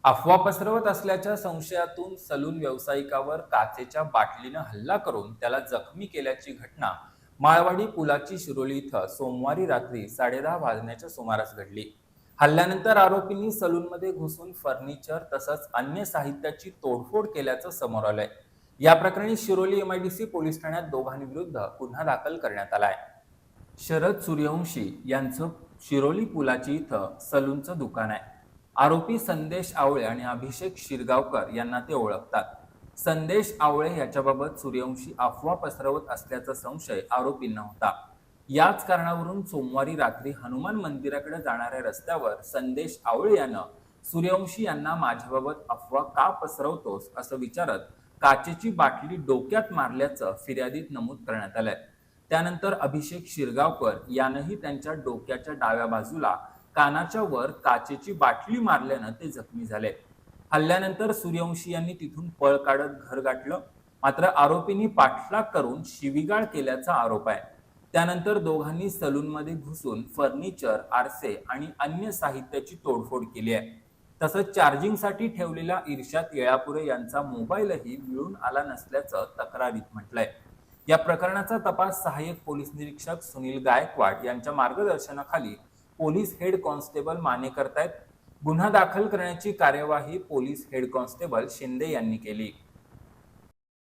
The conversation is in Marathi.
अफवा पसरवत असल्याच्या संशयातून सलून व्यावसायिकावर काचेच्या बाटलीनं हल्ला करून त्याला जखमी केल्याची घटना माळवाडी पुलाची शिरोली इथं सोमवारी रात्री 10:30 वाजण्याच्या सुमारास घडली. हल्ल्यानंतर आरोपींनी सलूनमध्ये घुसून फर्निचर तसंच अन्य साहित्याची तोडफोड केल्याचं समोर आलंय. या प्रकरणी शिरोली एमआयडीसी पोलीस ठाण्यात दोघांविरुद्ध गुन्हा दाखल करण्यात आलाय. शरद सूर्यवंशी यांचं शिरोली पुलाची इथं सलूनचं दुकान आहे. आरोपी संदेश आवळे आणि अभिषेक शिरगावकर यांना ते ओळखतात. संदेश आवळे याच्याबाबत सूर्यवंशी अफवा पसरवत असल्याचा संशय आरोपींना होता. याच कारणावरून सोमवारी रात्री हनुमान मंदिराकडे जाणाऱ्या रस्त्यावर संदेश आवळे यानं सूर्यवंशी यांना माझ्याबाबत अफवा का पसरवतोस असं विचारत काचेची बाटली डोक्यात मारल्याचं फिर्यादीत नमूद करण्यात आलंय. त्यानंतर अभिषेक शिरगावकर यानंही त्यांच्या डोक्याच्या डाव्या बाजूला कानाच्या वर काचेची बाटली मारल्यानं ते जखमी झाले. हल्ल्यानंतर सूर्यवंशी यांनी तिथून पळ काढत घर गाठलं. मात्र आरोपींनी पाठलाग करून शिवीगाळ केल्याचा आरोप आहे. त्यानंतर दोघांनी सलूनमध्ये घुसून फर्निचर, आरसे आणि अन्य साहित्याची तोडफोड केली आहे. तसंच चार्जिंगसाठी ठेवलेला इर्शाद येळापुरे यांचा मोबाईलही मिळून आला नसल्याचं तक्रारीत म्हटलंय. या प्रकरणाचा तपास सहाय्यक पोलीस निरीक्षक सुनील गायकवाड यांच्या मार्गदर्शनाखाली पोलीस हेड कॉन्स्टेबल माने करतायत. गुन्हा दाखल करण्याची कार्यवाही पोलीस हेड कॉन्स्टेबल शिंदे यांनी केली.